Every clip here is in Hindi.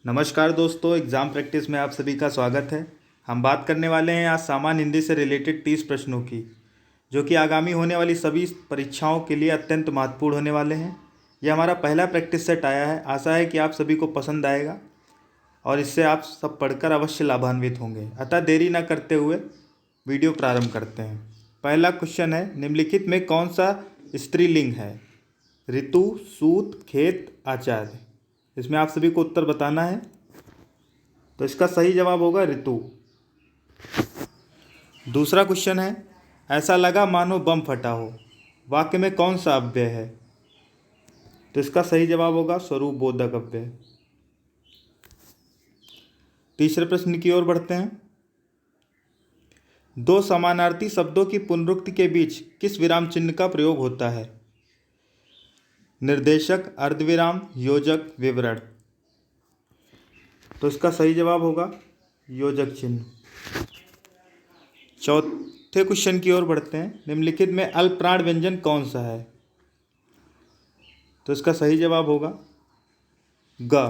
नमस्कार दोस्तों, एग्ज़ाम प्रैक्टिस में आप सभी का स्वागत है। हम बात करने वाले हैं आज सामान्य हिंदी से रिलेटेड 30 प्रश्नों की, जो कि आगामी होने वाली सभी परीक्षाओं के लिए अत्यंत महत्वपूर्ण होने वाले हैं। यह हमारा पहला प्रैक्टिस सेट आया है। आशा है कि आप सभी को पसंद आएगा और इससे आप सब पढ़कर अवश्य लाभान्वित होंगे। अतः देरी न करते हुए वीडियो प्रारंभ करते हैं। पहला क्वेश्चन है, निम्नलिखित में कौन सा स्त्रीलिंग है? ऋतु, सूत, खेत, आचार्य। इसमें आप सभी को उत्तर बताना है। तो इसका सही जवाब होगा ऋतु। दूसरा क्वेश्चन है, ऐसा लगा मानो बम फटा हो, वाक्य में कौन सा अव्यय है? तो इसका सही जवाब होगा स्वरूप बोधक अव्यय। तीसरे प्रश्न की ओर बढ़ते हैं। दो समानार्थी शब्दों की पुनरुक्ति के बीच किस विराम चिन्ह का प्रयोग होता है? निर्देशक, अर्धविराम, योजक, विवरण। तो इसका सही जवाब होगा योजक चिन्ह। चौथे क्वेश्चन की ओर बढ़ते हैं। निम्नलिखित में अल्पप्राण व्यंजन कौन सा है? तो इसका सही जवाब होगा ग।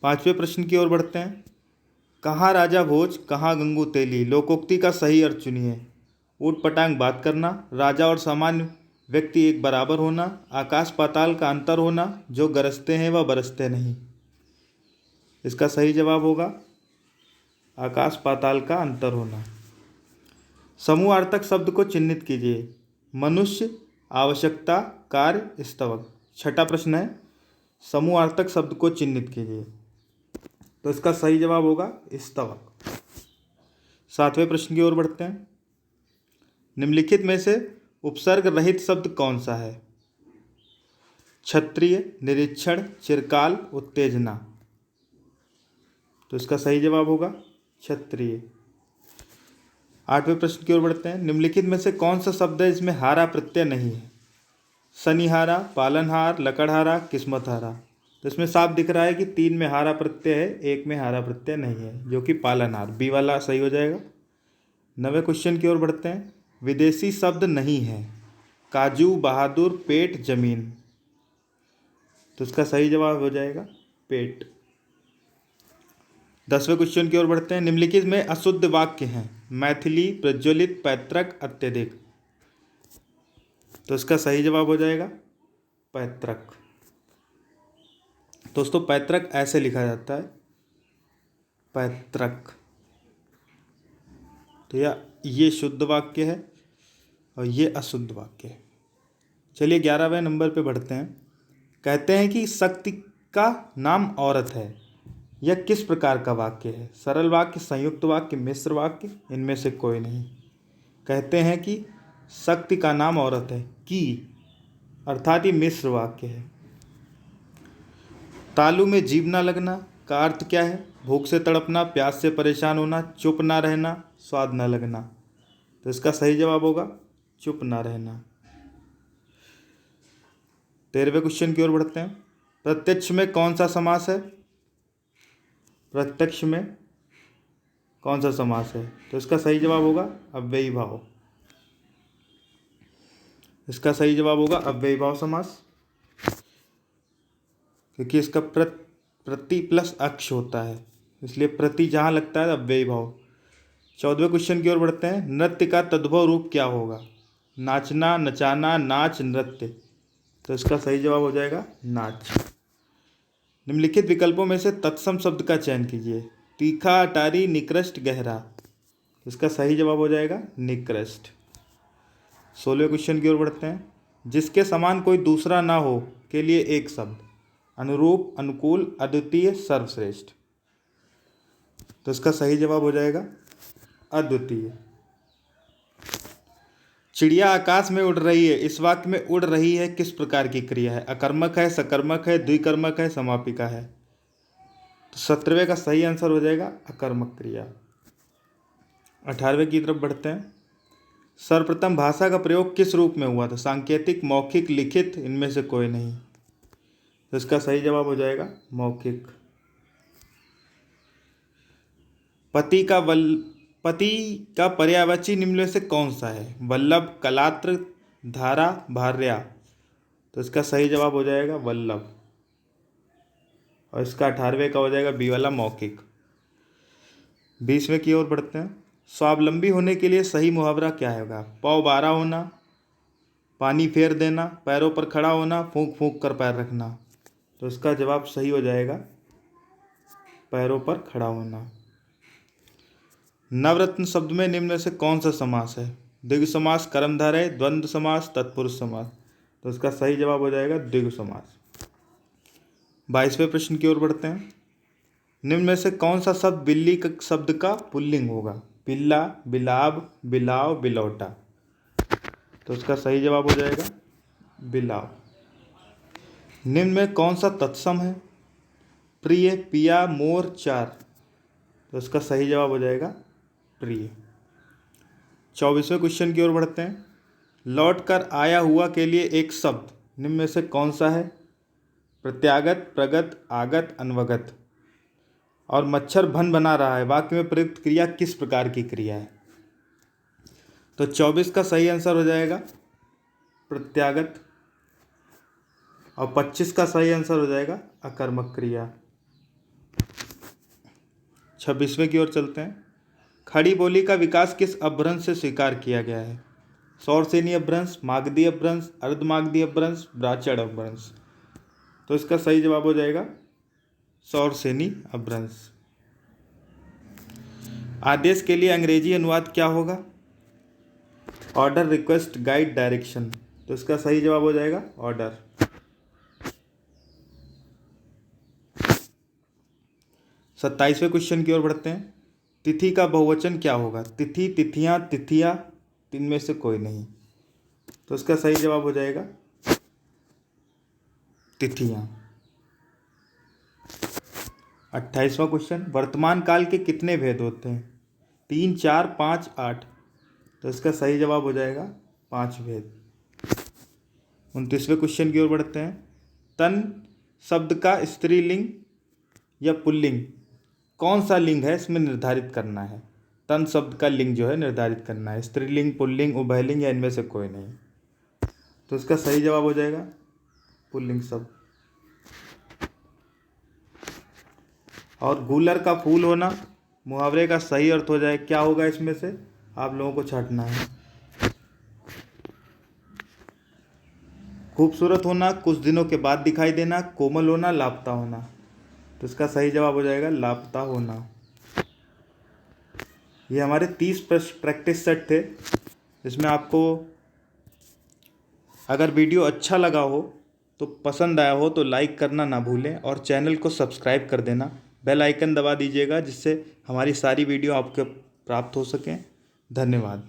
पांचवें प्रश्न की ओर बढ़ते हैं। कहाँ राजा भोज, कहाँ गंगू तेली, लोकोक्ति का सही अर्थ चुनिए। ऊट पटांग बात करना, राजा और सामान्य व्यक्ति एक बराबर होना, आकाश पाताल का अंतर होना, जो गरजते हैं वह बरसते नहीं। इसका सही जवाब होगा आकाश पाताल का अंतर होना। समूहार्थक शब्द को चिन्हित कीजिए। मनुष्य, आवश्यकता, कार्य, स्तवक। छठा प्रश्न है, समूहार्थक शब्द को चिन्हित कीजिए। तो इसका सही जवाब होगा स्तवक। सातवें प्रश्न की ओर बढ़ते हैं। निम्नलिखित में से उपसर्ग रहित शब्द कौन सा है? क्षत्रिय, निरीक्षण, चिरकाल, उत्तेजना। तो इसका सही जवाब होगा क्षत्रिय। आठवें प्रश्न की ओर बढ़ते हैं। निम्नलिखित में से कौन सा शब्द है इसमें हारा प्रत्यय नहीं है? शनिहारा, पालनहार, लकड़हारा, किस्मतहारा। तो इसमें साफ दिख रहा है कि 3 में हारा प्रत्यय है, 1 में हारा प्रत्यय नहीं है, जो कि पालनहार, बी वाला सही हो जाएगा। 9वें क्वेश्चन की ओर बढ़ते हैं। विदेशी शब्द नहीं है। काजू, बहादुर, पेट, जमीन। तो इसका सही जवाब हो जाएगा पेट। 10वें क्वेश्चन की ओर बढ़ते हैं। निम्नलिखित में अशुद्ध वाक्य हैं। मैथिली, प्रज्वलित, पैतृक, अत्यधिक। तो इसका सही जवाब हो जाएगा पैतृक। दोस्तों, पैतृक ऐसे लिखा जाता है, पैतृक। तो ये शुद्ध वाक्य है और ये अशुद्ध वाक्य है। चलिए 11वें नंबर पे बढ़ते हैं। कहते हैं कि शक्ति का नाम औरत है। यह किस प्रकार का वाक्य है? सरल वाक्य, संयुक्त वाक्य, मिश्र वाक्य, इनमें से कोई नहीं। कहते हैं कि शक्ति का नाम औरत है, की अर्थात ये मिश्र वाक्य है। तालू में जीभ ना लगना का अर्थ क्या है? भूख से तड़पना, प्यास से परेशान होना, चुप ना रहना, स्वाद ना लगना। तो इसका सही जवाब होगा चुप ना रहना। 13वें क्वेश्चन की ओर बढ़ते हैं। प्रत्यक्ष में कौन सा समास है? प्रत्यक्ष में कौन सा समास है? तो इसका सही जवाब होगा अव्ययी भाव। इसका सही जवाब होगा अव्ययी भाव समास, क्योंकि इसका प्रति प्लस अक्ष होता है, इसलिए प्रति जहाँ लगता है अव्ययी भाव। 14वें क्वेश्चन की ओर बढ़ते हैं। नृत्य का तद्भव रूप क्या होगा? नाचना, नचाना, नाच, नृत्य। तो इसका सही जवाब हो जाएगा नाच। निम्नलिखित विकल्पों में से तत्सम शब्द का चयन कीजिए। तीखा, अटारी, निकृष्ट, गहरा। इसका सही जवाब हो जाएगा निकृष्ट। 16वें क्वेश्चन की ओर बढ़ते हैं। जिसके समान कोई दूसरा ना हो के लिए एक शब्द। अनुरूप, अनुकूल, अद्वितीय, सर्वश्रेष्ठ। तो इसका सही जवाब हो जाएगा अद्वितीय। चिड़िया आकाश में उड़ रही है। इस वाक्य में उड़ रही है किस प्रकार की क्रिया है? अकर्मक है, सकर्मक है, द्विकर्मक है, समापिका है। तो 17वें का सही आंसर हो जाएगा अकर्मक क्रिया। 18वें की तरफ बढ़ते हैं। सर्वप्रथम भाषा का प्रयोग किस रूप में हुआ था? सांकेतिक, मौखिक, लिखित, इनमें से कोई नहीं। तो इसका सही जवाब हो जाएगा मौखिक। पति का पर्यायवाची निम्न में से कौन सा है? वल्लभ, कलात्र, धारा, भार्या। तो इसका सही जवाब हो जाएगा वल्लभ। और इसका 18वें का हो जाएगा बी वाला मौखिक। 20वें की ओर बढ़ते हैं। स्वावलंबी होने के लिए सही मुहावरा क्या होगा? पाँव बारह होना, पानी फेर देना, पैरों पर खड़ा होना, फूंक फूंक कर पैर रखना। तो इसका जवाब सही हो जाएगा पैरों पर खड़ा होना। नवरत्न शब्द में निम्न में से कौन सा समास है? द्विगु समास, कर्मधारय, द्वंद्व समास, तत्पुरुष समास। तो इसका सही जवाब हो जाएगा द्विगु समास। 22वें प्रश्न की ओर बढ़ते हैं। निम्न में से कौन सा शब्द बिल्ली शब्द का पुल्लिंग होगा? बिल्ला, बिलाव, बिलाव, बिलौटा। तो इसका सही जवाब हो जाएगा बिलाव। निम्न में कौन सा तत्सम है? प्रिय, पिया, मोर, चार। तो इसका सही जवाब हो जाएगा प्रिय। 24वें क्वेश्चन की ओर बढ़ते हैं। लौट कर आया हुआ के लिए एक शब्द निम्न में से कौन सा है? प्रत्यागत, प्रगत, आगत, अनवगत। और मच्छर भन बना रहा है वाक्य में प्रयुक्त क्रिया किस प्रकार की क्रिया है? तो 24 का सही आंसर हो जाएगा प्रत्यागत और 25 का सही आंसर हो जाएगा अकर्मक क्रिया। 26वें की ओर चलते हैं। खड़ी बोली का विकास किस अपभ्रंश से स्वीकार किया गया है? सौरसेनी अपभ्रंश, मागधी अपभ्रंश, अर्धमागधी अपभ्रंश, ब्राह्मण अपभ्रंश। तो इसका सही जवाब हो जाएगा सौरसेनी अपभ्रंश। आदेश के लिए अंग्रेजी अनुवाद क्या होगा? Order, request, guide, direction. तो इसका सही जवाब हो जाएगा ऑर्डर। 27वें क्वेश्चन की ओर बढ़ते हैं। तिथि का बहुवचन क्या होगा? तिथि, तिथियां, तिथिया, तीन में से कोई नहीं। तो इसका सही जवाब हो जाएगा तिथियां। 28वां क्वेश्चन। वर्तमान काल के कितने भेद होते हैं? 3, 4, 5, 8। तो इसका सही जवाब हो जाएगा 5 भेद। 29वें क्वेश्चन की ओर बढ़ते हैं। तन शब्द का स्त्रीलिंग या पुल्लिंग कौन सा लिंग है इसमें निर्धारित करना है? तन शब्द का लिंग जो है निर्धारित करना है। स्त्रीलिंग, पुल्लिंग, उभयलिंग या इनमें से कोई नहीं। तो इसका सही जवाब हो जाएगा पुल्लिंग शब्द। और गूलर का फूल होना मुहावरे का सही अर्थ हो जाए क्या होगा? इसमें से आप लोगों को छांटना है। खूबसूरत होना, कुछ दिनों के बाद दिखाई देना, कोमल होना, लापता होना। तो इसका सही जवाब हो जाएगा लापता होना। ये हमारे 30 प्रैक्टिस सेट थे, जिसमें आपको अगर वीडियो अच्छा लगा हो तो पसंद आया हो तो लाइक करना ना भूलें और चैनल को सब्सक्राइब कर देना। बेल आइकन दबा दीजिएगा जिससे हमारी सारी वीडियो आपको प्राप्त हो सकें। धन्यवाद।